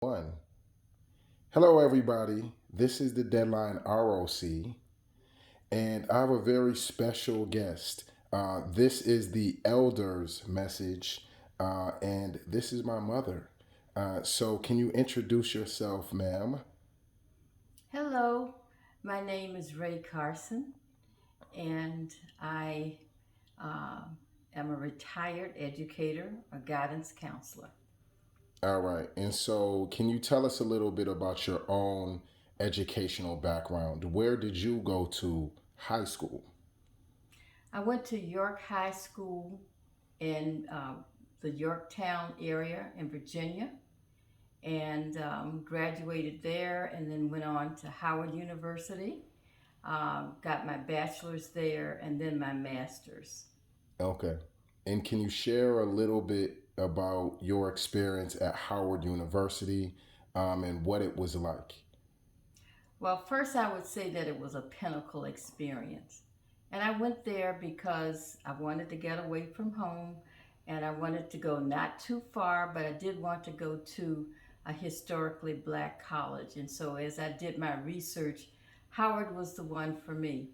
One. Hello, everybody. This is the Deadline ROC, and I have a very special guest. This is the Elders message, and this is my mother. So, can you introduce yourself, ma'am? Hello, my name is Carson, and I uh, am a retired educator, a guidance counselor. All right. And so, can you tell us a little bit about your own educational background? Where did you go to high school? I went to York High School in the Yorktown area in Virginia and graduated there, and then went on to Howard University, got my bachelor's there, and then my master's. Okay. And can you share a little bit about your experience at Howard University and what it was like? Well, first, I would say that it was a pinnacle experience. And I went there because I wanted to get away from home and I wanted to go not too far, but I did want to go to a historically black college. And so, as I did my research, Howard was the one for me.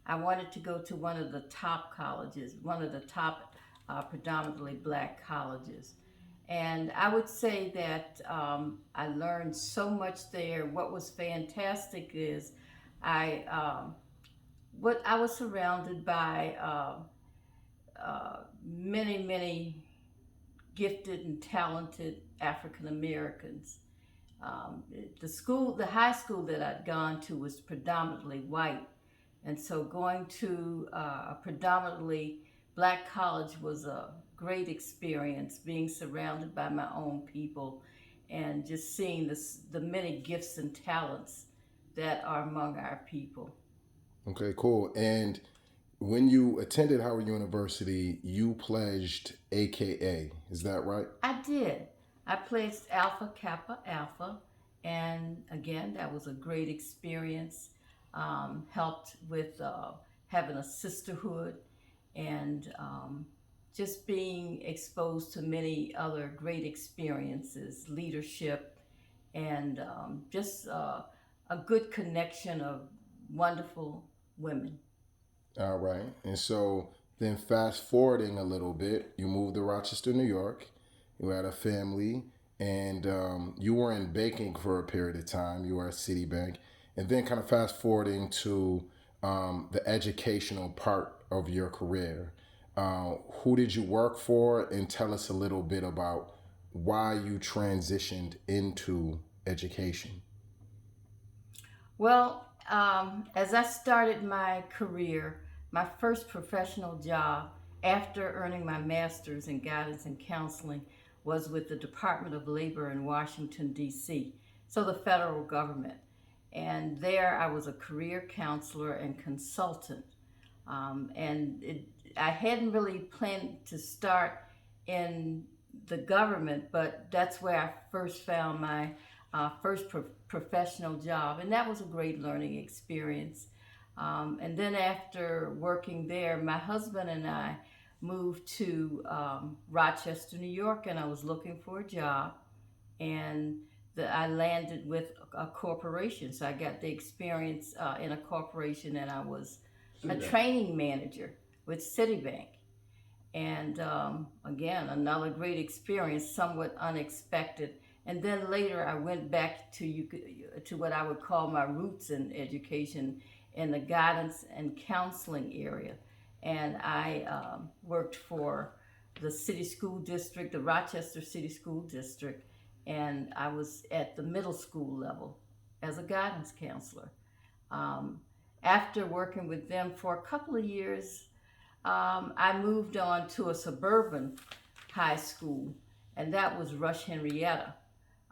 I wanted to go to one of the top colleges, one of the top predominantly black colleges. And I would say that I learned so much there. What was fantastic is I what I was surrounded by many gifted and talented African Americans. The high school that I'd gone to was predominantly white, and so going to a predominantly black college was a great experience, being surrounded by my own people and just seeing the many gifts and talents that are among our people. Okay, cool. And when you attended Howard University, you pledged AKA. Is that right? I did. I pledged Alpha Kappa Alpha, and again, that was a great experience. Helped with having a sisterhood and just being exposed to many other great experiences, leadership, and just a good connection of wonderful women. All right. And so then fast forwarding a little bit, you moved to Rochester, New York. You had a family, and you were in banking for a period of time. You were at Citibank. And then kind of fast forwarding to the educational part of your career. Who did you work for? And tell us a little bit about why you transitioned into education. Well, as I started my career, my first professional job after earning my master's in guidance and counseling was with the Department of Labor in Washington, D.C., so the federal government. And there I was a career counselor and consultant. I hadn't really planned to start in the government, but that's where I first found my professional job, and that was a great learning experience. And then after working there, my husband and I moved to Rochester, New York, and I was looking for a job, and I landed with a corporation. So I got the experience in a corporation, and I was a training manager with Citibank. And again, another great experience, somewhat unexpected. And then later, I went back to what I would call my roots in education in the guidance and counseling area. And I worked for the city school district, the Rochester City School District, and I was at the middle school level as a guidance counselor. Um, After working with them for a couple of years, I moved on to a suburban high school, and that was Rush Henrietta.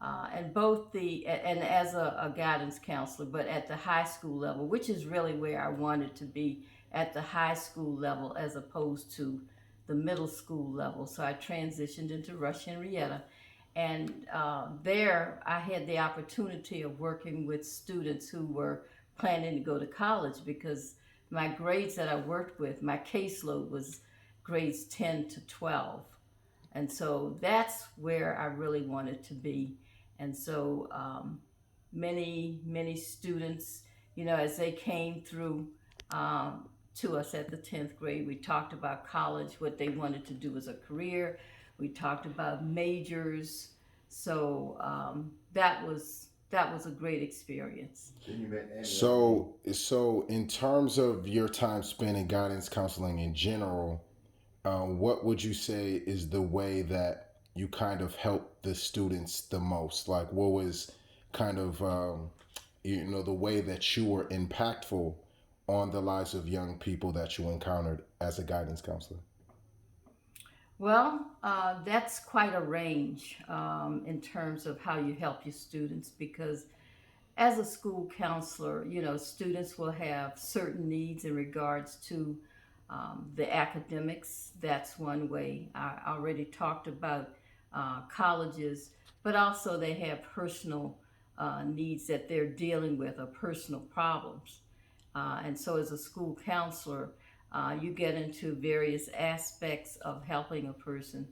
And both and as a guidance counselor, but at the high school level, which is really where I wanted to be, at the high school level as opposed to the middle school level. So I transitioned into Rush Henrietta, and there I had the opportunity of working with students who were planning to go to college because my grades that I worked with, my caseload was grades 10 to 12. And so that's where I really wanted to be. And so many students, as they came through to us at the 10th grade, we talked about college, what they wanted to do as a career. We talked about majors. So that was a great experience. So in terms of your time spent in guidance counseling in general, what would you say is the way that you kind of help the students the most? Like, what was kind of the way that you were impactful on the lives of young people that you encountered as a guidance counselor? Well, that's quite a range in terms of how you help your students because as a school counselor, students will have certain needs in regards to the academics. That's one way. I already talked about colleges, but also they have personal needs that they're dealing with or personal problems. And so, as a school counselor, you get into various aspects of helping a person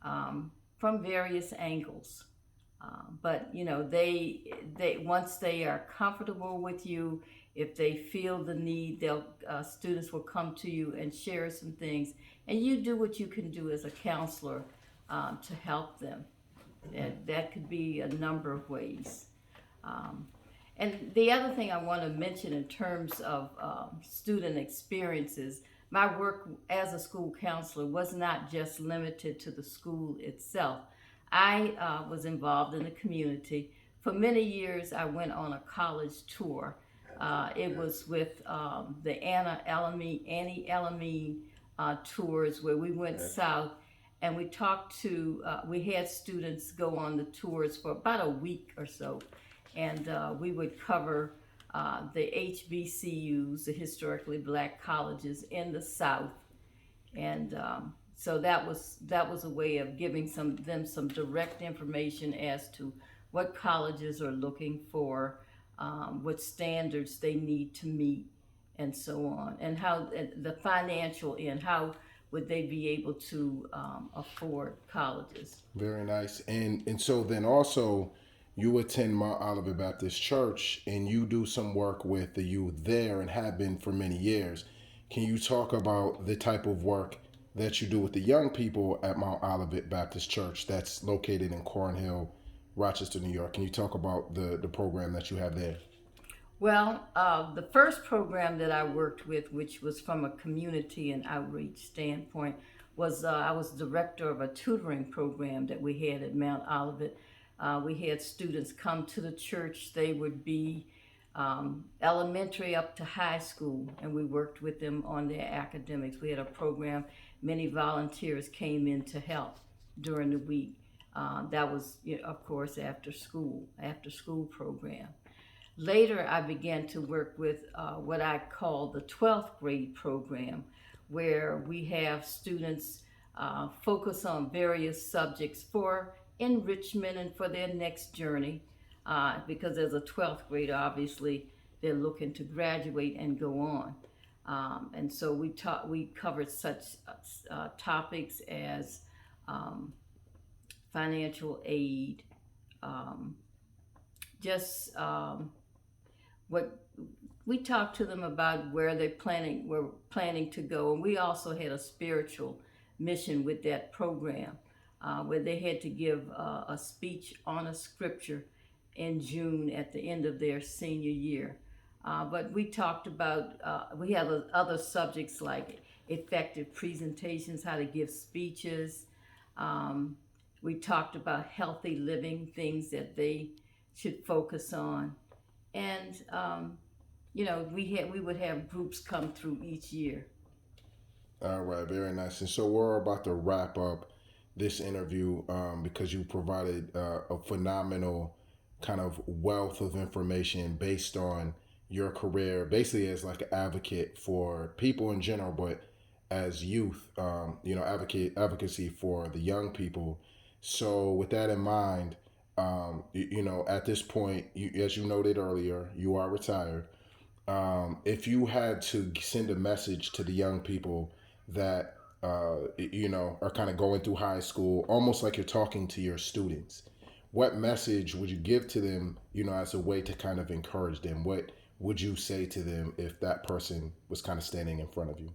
from various angles. But they once they are comfortable with you, if they feel the need, they'll students will come to you and share some things, and you do what you can do as a counselor to help them. And that could be a number of ways. Um, and the other thing I want to mention in terms of student experiences, my work as a school counselor was not just limited to the school itself. I was involved in the community. For many years, I went on a college tour. It was with the Annie Elamine tours where we went south and we talked to, we had students go on the tours for about a week or so and we would cover the HBCUs, the historically black colleges in the South, and so that was a way of giving some direct information as to what colleges are looking for, what standards they need to meet, and so on, and how the financial end, how would they be able to afford colleges. Very nice. And so then also you attend Mount Olivet Baptist Church and you do some work with the youth there and have been for many years. Can you talk about the type of work that you do with the young people at Mount Olivet Baptist Church that's located in Cornhill, Rochester, New York? Can you talk about the program that you have there? Well, the first program that I worked with, which was from a community and outreach standpoint, was I was director of a tutoring program that we had at Mount Olivet. We had students come to the church. They would be elementary up to high school, and we worked with them on their academics. We had a program. Many volunteers came in to help during the week. That was, of course, after school program. Later, I began to work with what I call the 12th grade program, where we have students focus on various subjects for enrichment and for their next journey. Because as a 12th grader, obviously, they're looking to graduate and go on. And so we covered such topics as um, financial aid, um, just what we talked to them about where were planning to go, and we also had a spiritual mission with that program, where they had to give a speech on a scripture in June at the end of their senior year. But we talked about we have other subjects like effective presentations, how to give speeches. Um, we talked about healthy living, things that they should focus on, and we would have groups come through each year. All right, very nice. And so we're about to wrap up this interview because you provided a phenomenal kind of wealth of information based on your career, basically as like an advocate for people in general, but as youth, advocacy for the young people. So with that in mind, at this point, as you noted earlier, you are retired. If you had to send a message to the young people that are kind of going through high school, almost like you're talking to your students, what message would you give to them, as a way to kind of encourage them? What would you say to them if that person was kind of standing in front of you?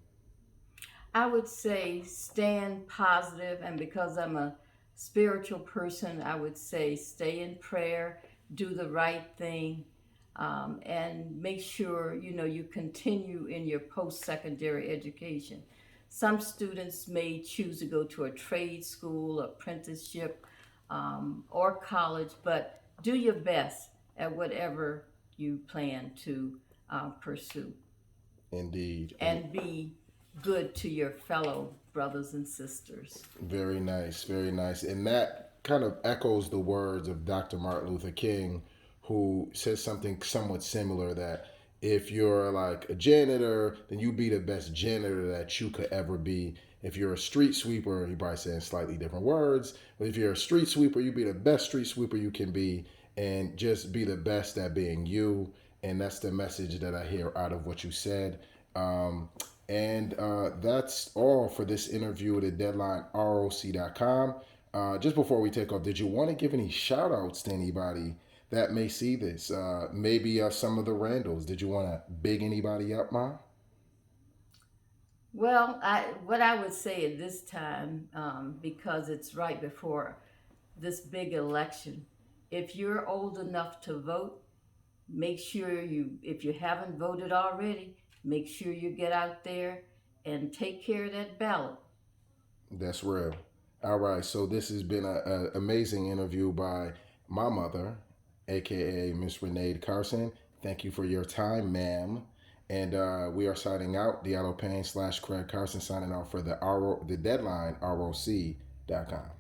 I would say stand positive, and because I'm a spiritual person, I would say stay in prayer, do the right thing, and make sure you continue in your post-secondary education. Some students may choose to go to a trade school, apprenticeship, or college, but do your best at whatever you plan to pursue, Indeed. And and be good to your fellow brothers and sisters. very nice, very nice. And that kind of echoes the words of Dr. Martin Luther King, who says something somewhat similar, that if you're like a janitor, then you be the best janitor that you could ever be. If you're a street sweeper, he probably saying slightly different words, but if you're a street sweeper, you be the best street sweeper you can be, and just be the best at being you. And that's the message that I hear out of what you said. And that's all for this interview at deadlineroc.com. Just before we take off, did you want to give any shout outs to anybody that may see this? Maybe some of the Randalls. Did you want to big anybody up, Ma? Well, what I would say at this time, because it's right before this big election, if you're old enough to vote, make sure if you haven't voted already, make sure you get out there and take care of that ballot. That's real. All right. So this has been an amazing interview by my mother, aka Miss Raynaide Carson. Thank you for your time, ma'am. And we are signing out. Diallo Payne / Craig Carson signing out for the Deadline ROC.com.